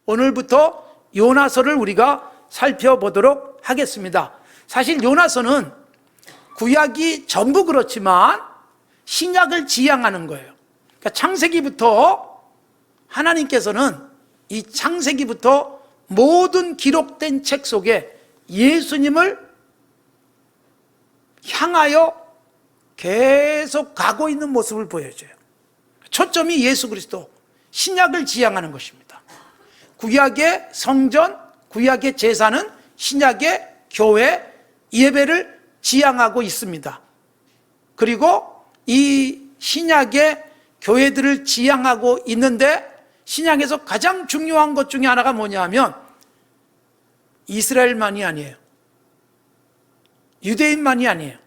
오늘부터 요나서를 우리가 살펴보도록 하겠습니다. 사실 요나서는 구약이 전부 그렇지만 신약을 지향하는 거예요. 그러니까 창세기부터 하나님께서는 이 창세기부터 모든 기록된 책 속에 예수님을 향하여 계속 가고 있는 모습을 보여줘요. 초점이 예수 그리스도, 신약을 지향하는 것입니다. 구약의 성전, 구약의 제사는 신약의 교회, 예배를 지향하고 있습니다. 그리고 이 신약의 교회들을 지향하고 있는데 신약에서 가장 중요한 것 중에 하나가 뭐냐 하면 이스라엘만이 아니에요. 유대인만이 아니에요.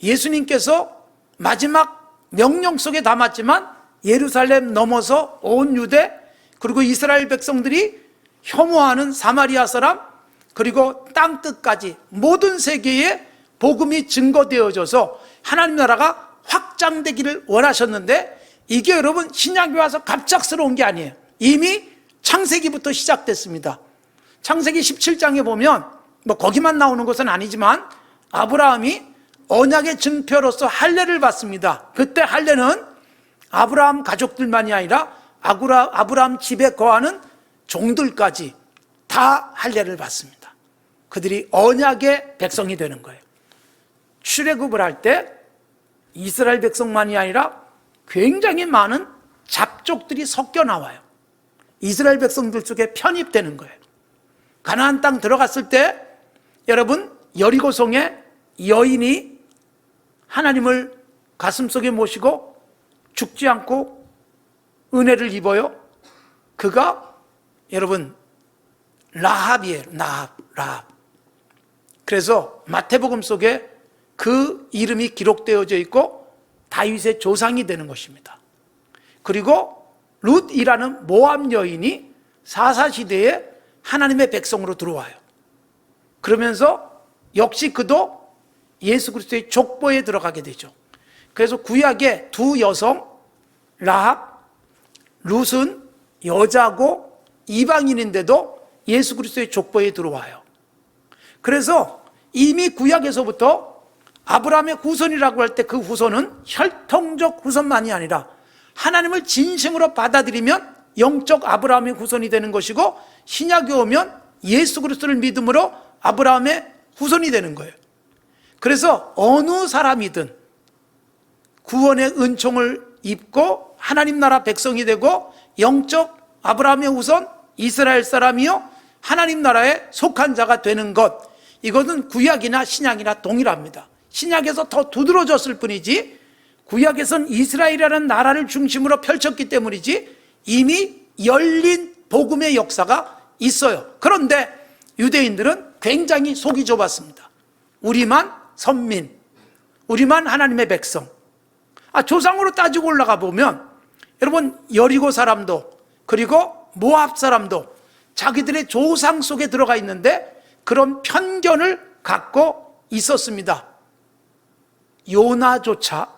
예수님께서 마지막 명령 속에 담았지만 예루살렘 넘어서 온 유대 그리고 이스라엘 백성들이 혐오하는 사마리아 사람 그리고 땅 끝까지 모든 세계에 복음이 증거되어져서 하나님 나라가 확장되기를 원하셨는데 이게 여러분 신약에 와서 갑작스러운 게 아니에요. 이미 창세기부터 시작됐습니다. 창세기 17장에 보면 뭐 거기만 나오는 것은 아니지만 아브라함이 언약의 증표로서 할례를 받습니다. 그때 할례는 아브라함 가족들만이 아니라 아브라함 집에 거하는 종들까지 다 할례를 받습니다. 그들이 언약의 백성이 되는 거예요. 출애굽을 할 때 이스라엘 백성만이 아니라 굉장히 많은 잡족들이 섞여 나와요. 이스라엘 백성들 속에 편입되는 거예요. 가나안 땅 들어갔을 때 여러분 여리고성에 여인이 하나님을 가슴속에 모시고 죽지 않고 은혜를 입어요. 그가 여러분 라합이에요. 라합. 그래서 마태복음 속에 그 이름이 기록되어져 있고 다윗의 조상이 되는 것입니다. 그리고 룻이라는 모압 여인이 사사시대에 하나님의 백성으로 들어와요. 그러면서 역시 그도 예수 그리스도의 족보에 들어가게 되죠. 그래서 구약의 두 여성 라합, 룻은 여자고 이방인인데도 예수 그리스도의 족보에 들어와요. 그래서 이미 구약에서부터 아브라함의 후손이라고 할 때 그 후손은 혈통적 후손만이 아니라 하나님을 진심으로 받아들이면 영적 아브라함의 후손이 되는 것이고 신약에 오면 예수 그리스도를 믿음으로 아브라함의 후손이 되는 거예요. 그래서 어느 사람이든 구원의 은총을 입고 하나님 나라 백성이 되고 영적 아브라함의 후손 이스라엘 사람이요 하나님 나라에 속한 자가 되는 것, 이것은 구약이나 신약이나 동일합니다. 신약에서 더 두드러졌을 뿐이지 구약에서는 이스라엘이라는 나라를 중심으로 펼쳤기 때문이지 이미 열린 복음의 역사가 있어요. 그런데 유대인들은 굉장히 속이 좁았습니다. 우리만 선민, 우리만 하나님의 백성. 조상으로 따지고 올라가 보면 여러분 여리고 사람도 그리고 모압 사람도 자기들의 조상 속에 들어가 있는데 그런 편견을 갖고 있었습니다. 요나조차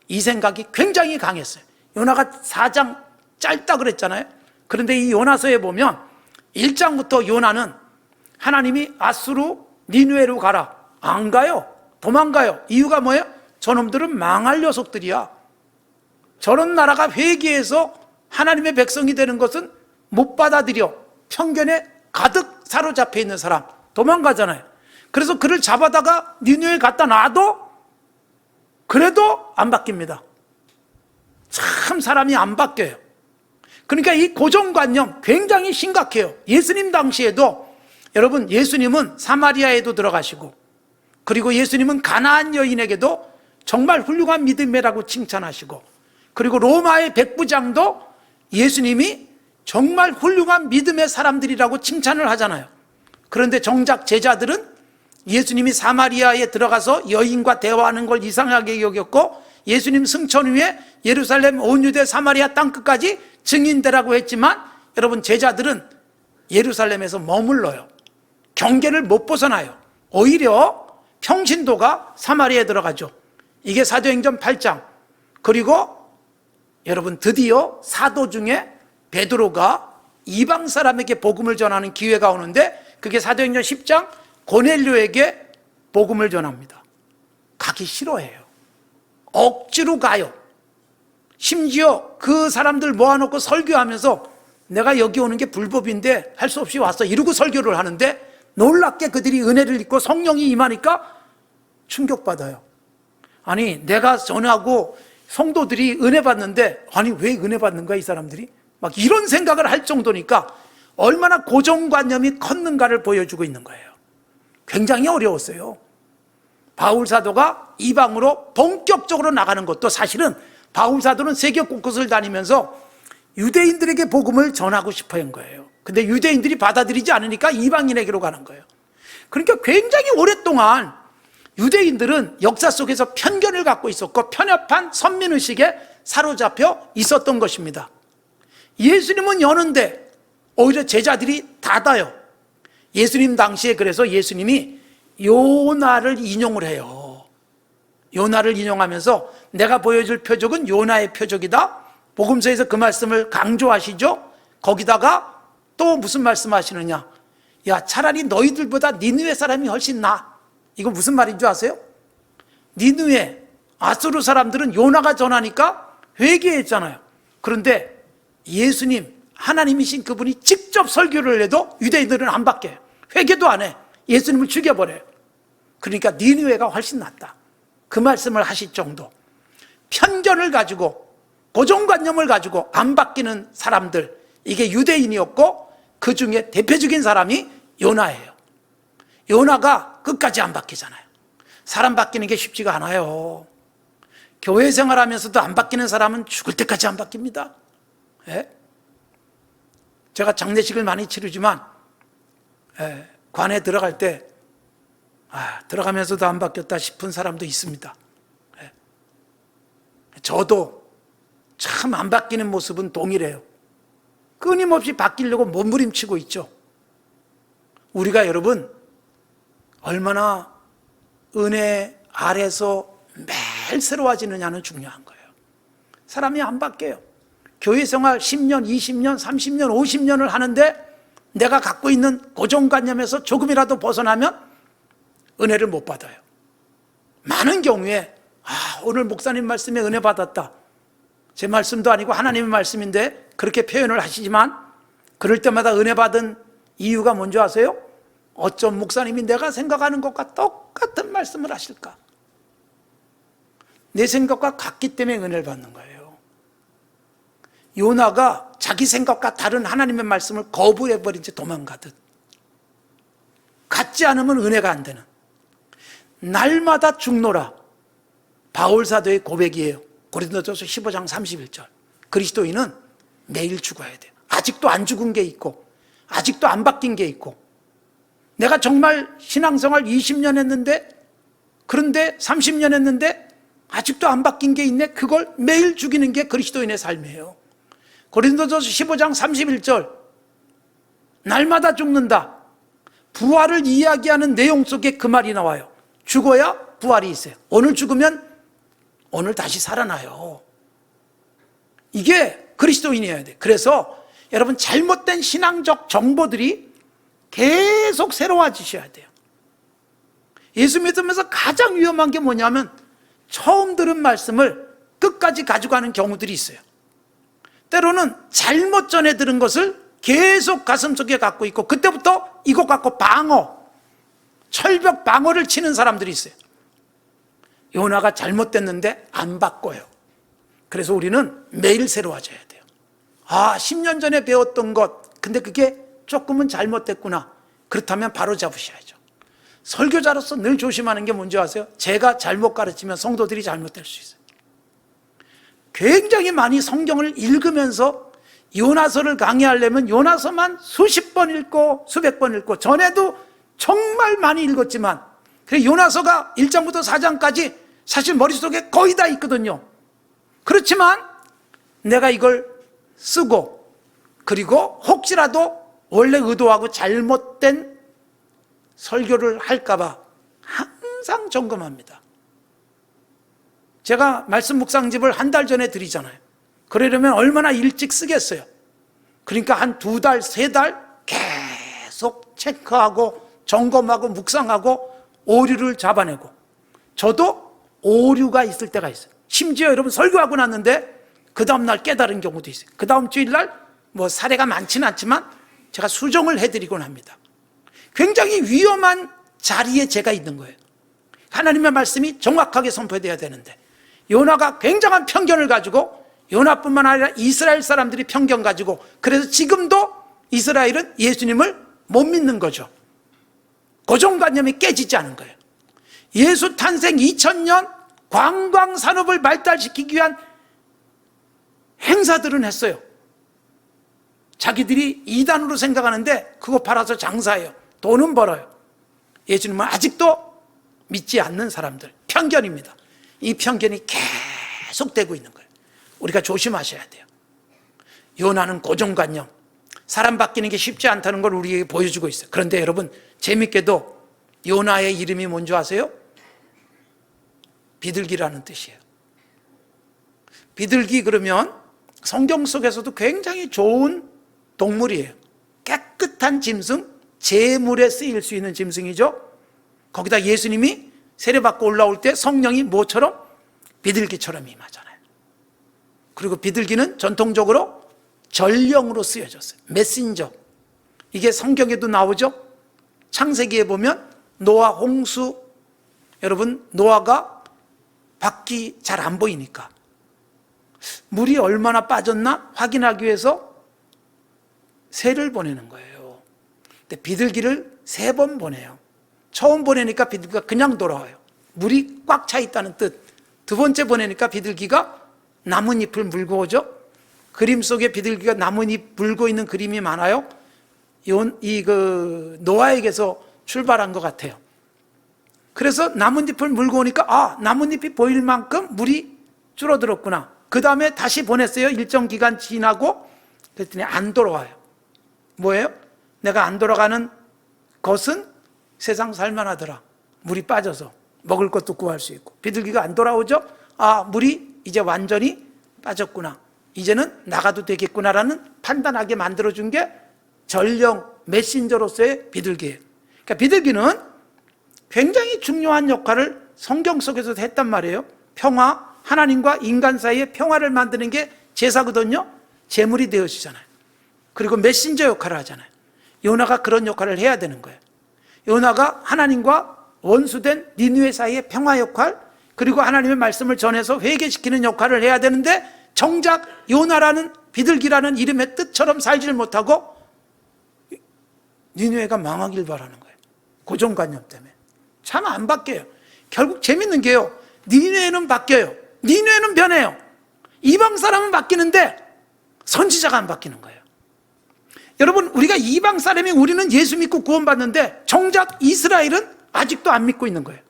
이 생각이 굉장히 강했어요. 요나가 4장 짧다 그랬잖아요. 그런데 이 요나서에 보면 1장부터 요나는 하나님이 아수르 니느웨로 가라. 안 가요. 도망가요. 이유가 뭐예요? 저놈들은 망할 녀석들이야. 저런 나라가 회개해서 하나님의 백성이 되는 것은 못 받아들여. 편견에 가득 사로잡혀 있는 사람 도망가잖아요. 그래서 그를 잡아다가 니느웨에 갖다 놔도 그래도 안 바뀝니다. 참 사람이 안 바뀌어요. 그러니까 이 고정관념 굉장히 심각해요. 예수님 당시에도 여러분 예수님은 사마리아에도 들어가시고 그리고 예수님은 가나안 여인에게도 정말 훌륭한 믿음이라고 칭찬하시고 그리고 로마의 백부장도 예수님이 정말 훌륭한 믿음의 사람들이라고 칭찬을 하잖아요. 그런데 정작 제자들은 예수님이 사마리아에 들어가서 여인과 대화하는 걸 이상하게 여겼고 예수님 승천 후에 예루살렘 온 유대 사마리아 땅끝까지 증인되라고 했지만 여러분 제자들은 예루살렘에서 머물러요. 경계를 못 벗어나요. 오히려 평신도가 사마리아에 들어가죠. 이게 사도행전 8장. 그리고 여러분 드디어 사도 중에 베드로가 이방 사람에게 복음을 전하는 기회가 오는데 그게 사도행전 10장 고넬료에게 복음을 전합니다. 가기 싫어해요. 억지로 가요. 심지어 그 사람들 모아놓고 설교하면서 내가 여기 오는 게 불법인데 할 수 없이 왔어 이러고 설교를 하는데 놀랍게 그들이 은혜를 입고 성령이 임하니까 충격받아요. 아니 내가 전하고 성도들이 은혜 받는데 아니 왜 은혜 받는 거야 이 사람들이? 막 이런 생각을 할 정도니까 얼마나 고정관념이 컸는가를 보여주고 있는 거예요. 굉장히 어려웠어요. 바울 사도가 이방으로 본격적으로 나가는 것도 사실은 바울 사도는 세계 곳곳을 다니면서 유대인들에게 복음을 전하고 싶어 한 거예요. 근데 유대인들이 받아들이지 않으니까 이방인에게로 가는 거예요. 그러니까 굉장히 오랫동안 유대인들은 역사 속에서 편견을 갖고 있었고 편협한 선민의식에 사로잡혀 있었던 것입니다. 예수님은 여는데 오히려 제자들이 닫아요. 예수님 당시에 그래서 예수님이 요나를 인용을 해요. 요나를 인용하면서 내가 보여줄 표적은 요나의 표적이다. 복음서에서 그 말씀을 강조하시죠. 거기다가 또 무슨 말씀하시느냐, 야 차라리 너희들보다 니느웨 사람이 훨씬 나아. 이거 무슨 말인 줄 아세요? 니느웨 아수르 사람들은 요나가 전하니까 회개했잖아요. 그런데 예수님 하나님이신 그분이 직접 설교를 해도 유대인들은 안 받게 회개도 안 해. 예수님을 죽여버려요. 그러니까 니느웨가 훨씬 낫다. 그 말씀을 하실 정도. 편견을 가지고 고정관념을 가지고 안 바뀌는 사람들, 이게 유대인이었고 그 중에 대표적인 사람이 요나예요. 요나가 끝까지 안 바뀌잖아요. 사람 바뀌는 게 쉽지가 않아요. 교회 생활하면서도 안 바뀌는 사람은 죽을 때까지 안 바뀝니다. 예? 제가 장례식을 많이 치르지만 관에 들어갈 때 들어가면서도 안 바뀌었다 싶은 사람도 있습니다. 예. 저도 참 안 바뀌는 모습은 동일해요. 끊임없이 바뀌려고 몸부림치고 있죠. 우리가 여러분 얼마나 은혜 아래서 매일 새로워지느냐는 중요한 거예요. 사람이 안 바뀌어요. 교회 생활 10년, 20년, 30년, 50년을 하는데 내가 갖고 있는 고정관념에서 조금이라도 벗어나면 은혜를 못 받아요. 많은 경우에 오늘 목사님 말씀에 은혜 받았다. 제 말씀도 아니고 하나님의 말씀인데 그렇게 표현을 하시지만 그럴 때마다 은혜 받은 이유가 뭔지 아세요? 어쩜 목사님이 내가 생각하는 것과 똑같은 말씀을 하실까? 내 생각과 같기 때문에 은혜를 받는 거예요. 요나가 자기 생각과 다른 하나님의 말씀을 거부해버린 채 도망가듯 같지 않으면 은혜가 안 되는 날마다 죽노라. 바울 사도의 고백이에요. 고린도전서 15장 31절. 그리스도인은 매일 죽어야 돼요. 아직도 안 죽은 게 있고 아직도 안 바뀐 게 있고 내가 정말 신앙생활 20년 했는데 그런데 30년 했는데 아직도 안 바뀐 게 있네. 그걸 매일 죽이는 게 그리스도인의 삶이에요. 고린도전서 15장 31절. 날마다 죽는다. 부활을 이야기하는 내용 속에 그 말이 나와요. 죽어야 부활이 있어요. 오늘 죽으면 오늘 다시 살아나요. 이게 그리스도인이어야 돼. 그래서 여러분 잘못된 신앙적 정보들이 계속 새로워지셔야 돼요. 예수 믿으면서 가장 위험한 게 뭐냐면 처음 들은 말씀을 끝까지 가져가는 경우들이 있어요. 때로는 잘못 전해 들은 것을 계속 가슴속에 갖고 있고 그때부터 이것 갖고 철벽 방어를 치는 사람들이 있어요. 요나가 잘못됐는데 안 바꿔요. 그래서 우리는 매일 새로워져야 돼요. 10년 전에 배웠던 것, 근데 그게 조금은 잘못됐구나. 그렇다면 바로 잡으셔야죠. 설교자로서 늘 조심하는 게 뭔지 아세요? 제가 잘못 가르치면 성도들이 잘못될 수 있어요. 굉장히 많이 성경을 읽으면서 요나서를 강의하려면 요나서만 수십 번 읽고 수백 번 읽고 전에도 정말 많이 읽었지만 그래서 요나서가 1장부터 4장까지 사실 머릿속에 거의 다 있거든요. 그렇지만 내가 이걸 쓰고 그리고 혹시라도 원래 의도하고 잘못된 설교를 할까 봐 항상 점검합니다. 제가 말씀 묵상집을 한 달 전에 드리잖아요. 그러려면 얼마나 일찍 쓰겠어요. 그러니까 한 2달, 3달 계속 체크하고 점검하고 묵상하고 오류를 잡아내고, 저도 오류가 있을 때가 있어요. 심지어 여러분 설교하고 났는데 그 다음날 깨달은 경우도 있어요. 그 다음 주일날 뭐 사례가 많지는 않지만 제가 수정을 해드리곤 합니다. 굉장히 위험한 자리에 제가 있는 거예요. 하나님의 말씀이 정확하게 선포돼야 되는데, 요나가 굉장한 편견을 가지고, 요나뿐만 아니라 이스라엘 사람들이 편견 가지고, 그래서 지금도 이스라엘은 예수님을 못 믿는 거죠. 고정관념이 깨지지 않은 거예요. 예수 탄생 2000년 관광산업을 발달시키기 위한 행사들은 했어요. 자기들이 이단으로 생각하는데 그거 팔아서 장사해요. 돈은 벌어요. 예수님은 아직도 믿지 않는 사람들, 편견입니다. 이 편견이 계속되고 있는 거예요. 우리가 조심하셔야 돼요. 요나는 고정관념, 사람 바뀌는 게 쉽지 않다는 걸 우리에게 보여주고 있어요. 그런데 여러분, 재밌게도 요나의 이름이 뭔지 아세요? 비둘기라는 뜻이에요. 비둘기 그러면 성경 속에서도 굉장히 좋은 동물이에요. 깨끗한 짐승, 제물에 쓰일 수 있는 짐승이죠. 거기다 예수님이 세례받고 올라올 때 성령이 뭐처럼? 비둘기처럼 임하잖아요. 그리고 비둘기는 전통적으로 전령으로 쓰여졌어요. 메신저. 이게 성경에도 나오죠. 창세기에 보면 노아 홍수, 여러분 노아가 밖이 잘 안 보이니까 물이 얼마나 빠졌나 확인하기 위해서 새를 보내는 거예요. 근데 비둘기를 3번 보내요. 처음 보내니까 비둘기가 그냥 돌아와요. 물이 꽉 차 있다는 뜻. 2번째 보내니까 비둘기가 나뭇잎을 물고 오죠. 그림 속에 비둘기가 나뭇잎 물고 있는 그림이 많아요. 노아에게서 출발한 것 같아요. 그래서 나뭇잎을 물고 오니까 나뭇잎이 보일 만큼 물이 줄어들었구나. 그 다음에 다시 보냈어요. 일정 기간 지나고. 그랬더니 안 돌아와요. 뭐예요? 내가 안 돌아가는 것은 세상 살만하더라. 물이 빠져서 먹을 것도 구할 수 있고. 비둘기가 안 돌아오죠? 물이 이제 완전히 빠졌구나. 이제는 나가도 되겠구나라는 판단하게 만들어준 게 전령 메신저로서의 비둘기예요. 그러니까 비둘기는 굉장히 중요한 역할을 성경 속에서도 했단 말이에요. 평화, 하나님과 인간 사이에 평화를 만드는 게 제사거든요. 제물이 되어지잖아요. 그리고 메신저 역할을 하잖아요. 요나가 그런 역할을 해야 되는 거예요. 요나가 하나님과 원수된 니느웨 사이의 평화 역할, 그리고 하나님의 말씀을 전해서 회개시키는 역할을 해야 되는데, 정작 요나라는 비둘기라는 이름의 뜻처럼 살지를 못하고 니느웨가 망하길 바라는 거예요. 고정관념 때문에. 참 안 바뀌어요. 결국 재밌는 게요, 니느웨는 바뀌어요. 니느웨는 변해요. 이방 사람은 바뀌는데 선지자가 안 바뀌는 거예요. 여러분, 우리가 이방 사람이 우리는 예수 믿고 구원받는데 정작 이스라엘은 아직도 안 믿고 있는 거예요.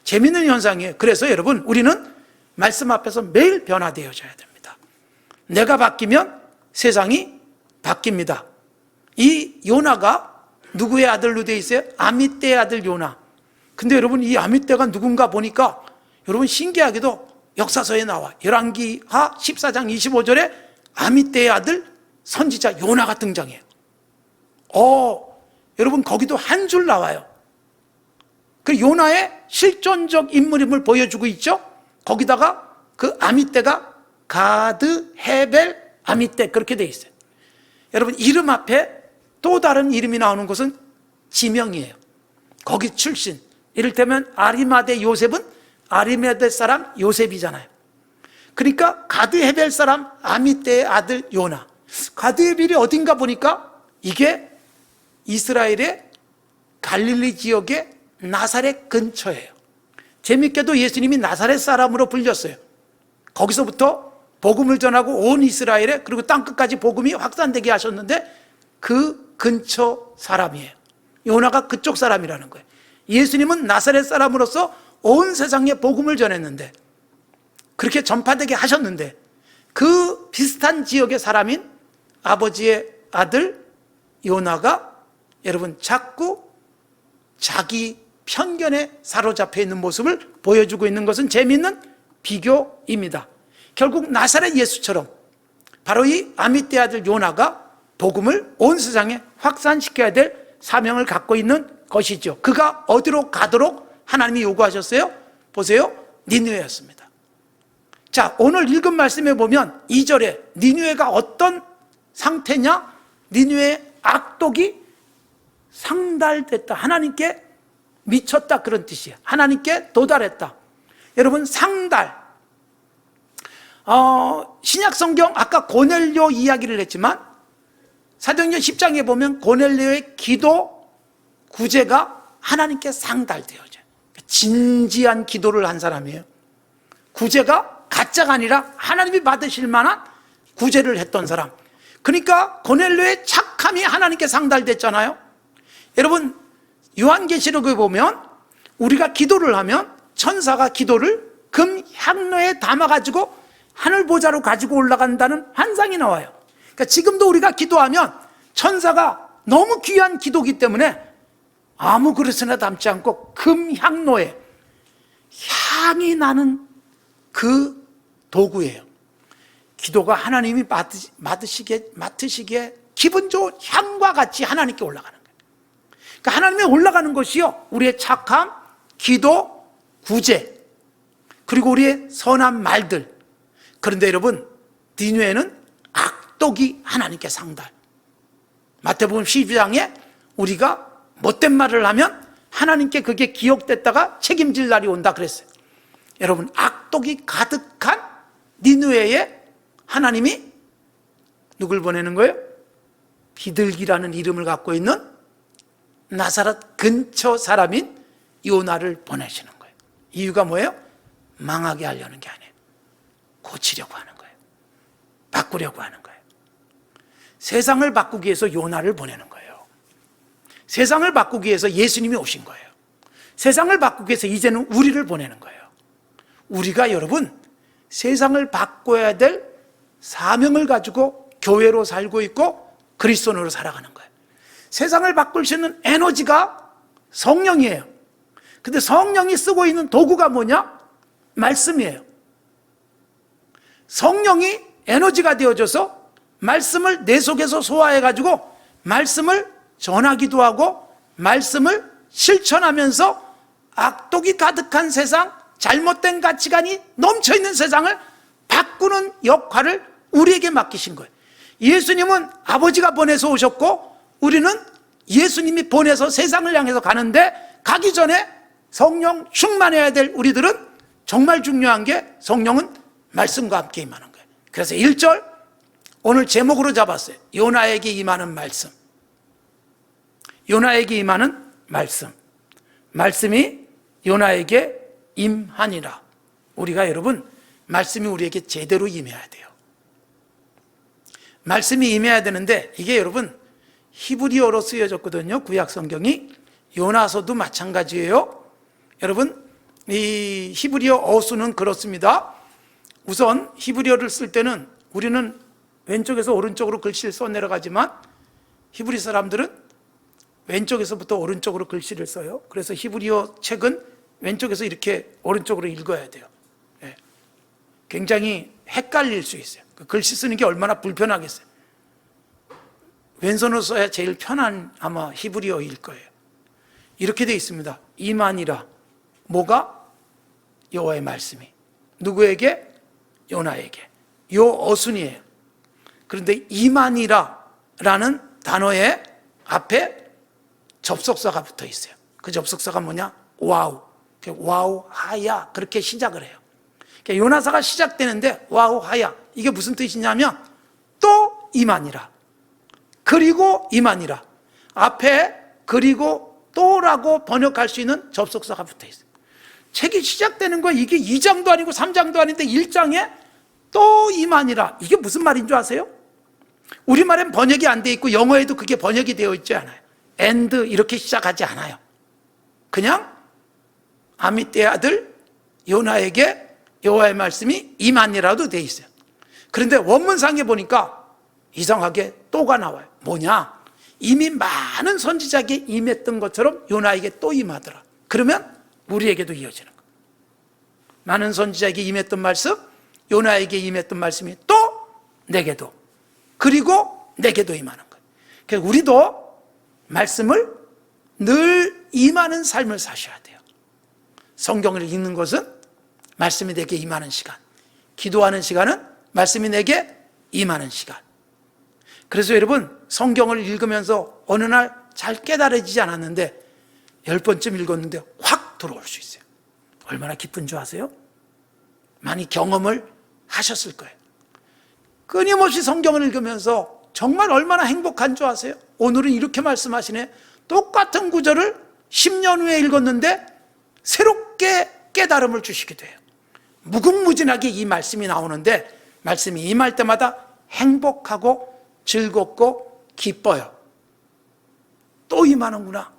재밌는 현상이에요. 그래서 여러분, 우리는 말씀 앞에서 매일 변화되어져야 됩니다. 내가 바뀌면 세상이 바뀝니다. 이 요나가 누구의 아들로 되어 있어요? 아미떼의 아들 요나. 근데 여러분, 이 아미떼가 누군가 보니까 여러분 신기하게도 역사서에 나와. 열왕기하 14장 25절에 아미떼의 아들 선지자 요나가 등장해요. 여러분 거기도 한 줄 나와요. 그 요나의 실존적 인물임을 보여주고 있죠. 거기다가 그 아미떼가 가드, 헤벨, 아미떼 그렇게 돼 있어요. 여러분, 이름 앞에 또 다른 이름이 나오는 것은 지명이에요. 거기 출신. 이를테면 아리마대 요셉은 아리마대 사람 요셉이잖아요. 그러니까 가드 헤벨 사람 아미떼의 아들 요나. 가드 헤벨이 어딘가 보니까 이게 이스라엘의 갈릴리 지역의 나사렛 근처예요. 재밌게도 예수님이 나사렛 사람으로 불렸어요. 거기서부터 복음을 전하고 온 이스라엘에, 그리고 땅끝까지 복음이 확산되게 하셨는데 그 근처 사람이에요. 요나가 그쪽 사람이라는 거예요. 예수님은 나사렛 사람으로서 온 세상에 복음을 전했는데, 그렇게 전파되게 하셨는데, 그 비슷한 지역의 사람인 아버지의 아들 요나가 여러분 자꾸 자기 편견에 사로잡혀 있는 모습을 보여주고 있는 것은 재미있는 비교입니다. 결국 나사렛 예수처럼 바로 이 아미떼 아들 요나가 복음을 온 세상에 확산시켜야 될 사명을 갖고 있는 것이죠. 그가 어디로 가도록 하나님이 요구하셨어요? 보세요. 니느웨였습니다. 자, 오늘 읽은 말씀에 보면 2절에 니느웨가 어떤 상태냐? 니느웨의 악독이 상달됐다. 하나님께 미쳤다, 그런 뜻이에요. 하나님께 도달했다. 여러분, 상달. 신약 성경 아까 고넬료 이야기를 했지만 사도행전 10장에 보면 고넬료의 기도 구제가 하나님께 상달되어져요. 진지한 기도를 한 사람이에요. 구제가 가짜가 아니라 하나님이 받으실 만한 구제를 했던 사람. 그러니까 고넬료의 착함이 하나님께 상달됐잖아요. 여러분, 요한계시록에 보면 우리가 기도를 하면 천사가 기도를 금 향로에 담아가지고 하늘보좌로 가지고 올라간다는 환상이 나와요. 그러니까 지금도 우리가 기도하면 천사가 너무 귀한 기도기 때문에 아무 그릇이나 담지 않고 금 향로에 향이 나는 그 도구예요. 기도가 하나님이 맡으시기에 기분 좋은 향과 같이 하나님께 올라가는 거예요. 그러니까 하나님에 올라가는 것이요, 우리의 착함, 기도, 구제, 그리고 우리의 선한 말들. 그런데 여러분, 니느웨는 악독이 하나님께 상달. 마태복음 12장에 우리가 못된 말을 하면 하나님께 그게 기억됐다가 책임질 날이 온다 그랬어요. 여러분, 악독이 가득한 니느웨에 하나님이 누굴 보내는 거예요? 비둘기라는 이름을 갖고 있는 나사렛 근처 사람인 요나를 보내시는 거예요. 이유가 뭐예요? 망하게 하려는 게 아니에요. 고치려고 하는 거예요. 바꾸려고 하는 거예요. 세상을 바꾸기 위해서 요나를 보내는 거예요. 세상을 바꾸기 위해서 예수님이 오신 거예요. 세상을 바꾸기 위해서 이제는 우리를 보내는 거예요. 우리가 여러분, 세상을 바꿔야 될 사명을 가지고 교회로 살고 있고 그리스도인으로 살아가는 거예요. 세상을 바꿀 수 있는 에너지가 성령이에요. 근데 성령이 쓰고 있는 도구가 뭐냐? 말씀이에요. 성령이 에너지가 되어져서 말씀을 내 속에서 소화해가지고 말씀을 전하기도 하고 말씀을 실천하면서 악독이 가득한 세상, 잘못된 가치관이 넘쳐있는 세상을 바꾸는 역할을 우리에게 맡기신 거예요. 예수님은 아버지가 보내서 오셨고 우리는 예수님이 보내서 세상을 향해서 가는데 가기 전에 성령 충만해야 될 우리들은 정말 중요한 게 성령은 말씀과 함께 임하는 거예요. 그래서 1절 오늘 제목으로 잡았어요. 요나에게 임하는 말씀. 요나에게 임하는 말씀. 말씀이 요나에게 임하니라. 우리가 여러분 말씀이 우리에게 제대로 임해야 돼요. 말씀이 임해야 되는데 이게 여러분 히브리어로 쓰여졌거든요. 구약 성경이. 요나서도 마찬가지예요. 여러분 이 히브리어 어수는 그렇습니다. 우선 히브리어를 쓸 때는 우리는 왼쪽에서 오른쪽으로 글씨를 써내려가지만 히브리 사람들은 왼쪽에서부터 오른쪽으로 글씨를 써요. 그래서 히브리어 책은 왼쪽에서 이렇게 오른쪽으로 읽어야 돼요. 굉장히 헷갈릴 수 있어요. 글씨 쓰는 게 얼마나 불편하겠어요. 왼손으로 써야 제일 편한 아마 히브리어일 거예요. 이렇게 되어 있습니다. 이만이라. 뭐가? 여호와의 말씀이. 누구에게? 요나에게. 요 어순이에요. 그런데 이만이라라는 단어의 앞에 접속사가 붙어 있어요. 그 접속사가 뭐냐? 와우. 와우 하야. 그렇게 시작을 해요. 요나서가 시작되는데 와우 하야. 이게 무슨 뜻이냐면 또 이만이라. 그리고 이만이라. 앞에 그리고 또라고 번역할 수 있는 접속사가 붙어 있어요. 책이 시작되는 거 이게 2장도 아니고 3장도 아닌데 1장에 또 이만이라. 이게 무슨 말인 줄 아세요? 우리말엔 번역이 안 돼 있고 영어에도 그게 번역이 되어 있지 않아요. and 이렇게 시작하지 않아요. 그냥 아미떼의 아들 요나에게 여호와의 말씀이 임하니라도 돼 있어요. 그런데 원문상에 보니까 이상하게 또가 나와요. 뭐냐? 이미 많은 선지자에게 임했던 것처럼 요나에게 또 임하더라. 그러면 우리에게도 이어지는 거예요. 많은 선지자에게 임했던 말씀, 요나에게 임했던 말씀이 또 내게도, 그리고 내게도 임하는 거예요. 그래서 우리도 말씀을 늘 임하는 삶을 사셔야 돼요. 성경을 읽는 것은 말씀이 내게 임하는 시간, 기도하는 시간은 말씀이 내게 임하는 시간. 그래서 여러분, 성경을 읽으면서 어느 날 잘 깨달아지지 않았는데 10번쯤 읽었는데 확 들어올 수 있어요. 얼마나 기쁜 줄 아세요? 많이 경험을 하셨을 거예요. 끊임없이 성경을 읽으면서 정말 얼마나 행복한 줄 아세요? 오늘은 이렇게 말씀하시네. 똑같은 구절을 10년 후에 읽었는데 새롭게 깨달음을 주시기도 해요. 무궁무진하게 이 말씀이 나오는데 말씀이 임할 때마다 행복하고 즐겁고 기뻐요. 또 임하는구나,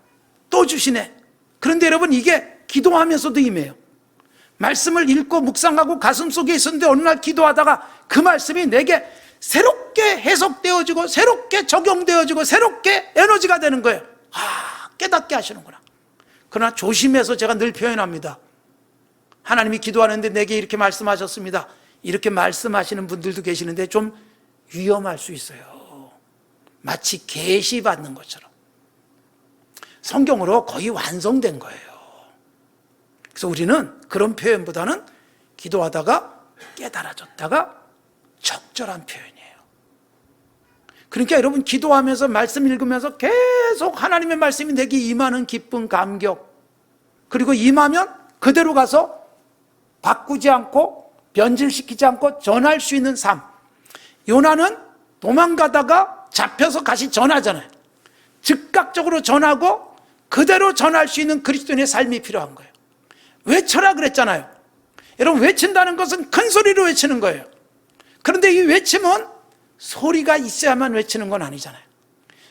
또 주시네. 그런데 여러분, 이게 기도하면서도 임해요. 말씀을 읽고 묵상하고 가슴 속에 있었는데 어느 날 기도하다가 그 말씀이 내게 새롭게 해석되어지고 새롭게 적용되어지고 새롭게 에너지가 되는 거예요. 깨닫게 하시는구나. 그러나 조심해서 제가 늘 표현합니다. 하나님이 기도하는데 내게 이렇게 말씀하셨습니다. 이렇게 말씀하시는 분들도 계시는데 좀 위험할 수 있어요. 마치 계시받는 것처럼. 성경으로 거의 완성된 거예요. 그래서 우리는 그런 표현보다는 기도하다가 깨달아졌다가 적절한 표현이에요. 그러니까 여러분, 기도하면서 말씀 읽으면서 계속 하나님의 말씀이 내게 임하는 기쁨, 감격, 그리고 임하면 그대로 가서 바꾸지 않고 변질시키지 않고 전할 수 있는 삶. 요나는 도망가다가 잡혀서 다시 전하잖아요. 즉각적으로 전하고 그대로 전할 수 있는 그리스도인의 삶이 필요한 거예요. 외쳐라 그랬잖아요. 여러분, 외친다는 것은 큰 소리로 외치는 거예요. 그런데 이 외침은 소리가 있어야만 외치는 건 아니잖아요.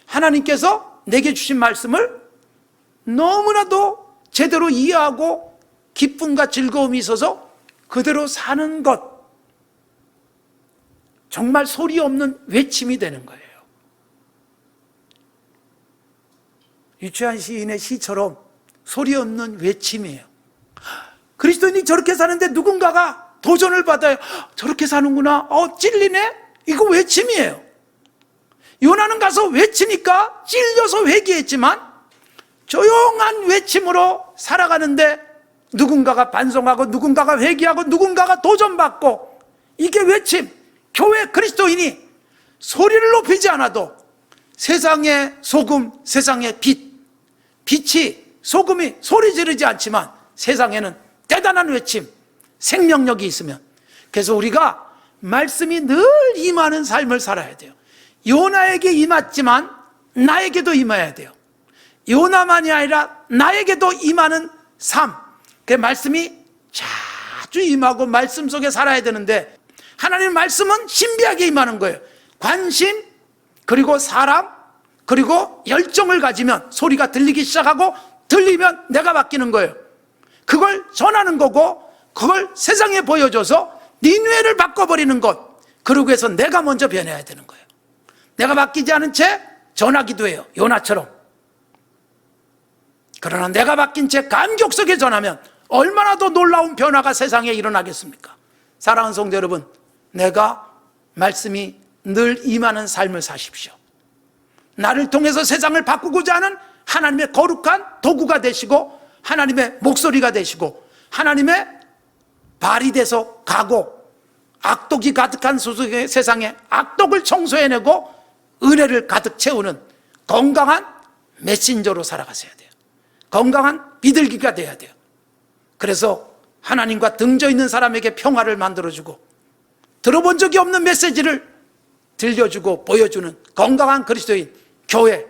하나님께서 내게 주신 말씀을 너무나도 제대로 이해하고 기쁨과 즐거움이 있어서 그대로 사는 것, 정말 소리 없는 외침이 되는 거예요. 유치한 시인의 시처럼 소리 없는 외침이에요. 그리스도인이 저렇게 사는데 누군가가 도전을 받아요. 저렇게 사는구나. 찔리네? 이거 외침이에요. 요나는 가서 외치니까 찔려서 회개했지만 조용한 외침으로 살아가는데 누군가가 반성하고 누군가가 회개하고 누군가가 도전받고, 이게 외침. 교회 그리스도인이 소리를 높이지 않아도 세상의 소금, 세상의 빛, 빛이, 소금이 소리 지르지 않지만 세상에는 대단한 외침, 생명력이 있으면, 그래서 우리가 말씀이 늘 임하는 삶을 살아야 돼요. 요나에게 임했지만 나에게도 임해야 돼요. 요나만이 아니라 나에게도 임하는 삶, 그 말씀이 자주 임하고 말씀 속에 살아야 되는데, 하나님의 말씀은 신비하게 임하는 거예요. 관심, 그리고 사랑, 그리고 열정을 가지면 소리가 들리기 시작하고, 들리면 내가 바뀌는 거예요. 그걸 전하는 거고, 그걸 세상에 보여줘서 니누에를 바꿔버리는 것. 그러고 해서 내가 먼저 변해야 되는 거예요. 내가 바뀌지 않은 채 전하기도 해요, 요나처럼. 그러나 내가 바뀐 채 감격 속에 전하면 얼마나 더 놀라운 변화가 세상에 일어나겠습니까? 사랑하는 성도 여러분, 내가 말씀이 늘 임하는 삶을 사십시오. 나를 통해서 세상을 바꾸고자 하는 하나님의 거룩한 도구가 되시고, 하나님의 목소리가 되시고, 하나님의 발이 돼서 가고, 악독이 가득한 세상에 악독을 청소해내고 은혜를 가득 채우는 건강한 메신저로 살아가셔야 돼요. 건강한 비둘기가 돼야 돼요. 그래서 하나님과 등져 있는 사람에게 평화를 만들어주고, 들어본 적이 없는 메시지를 들려주고 보여주는 건강한 그리스도인 교회,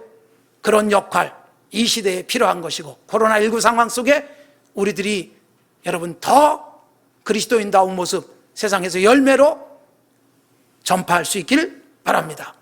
그런 역할 이 시대에 필요한 것이고, 코로나19 상황 속에 우리들이 여러분 더 그리스도인다운 모습 세상에서 열매로 전파할 수 있기를 바랍니다.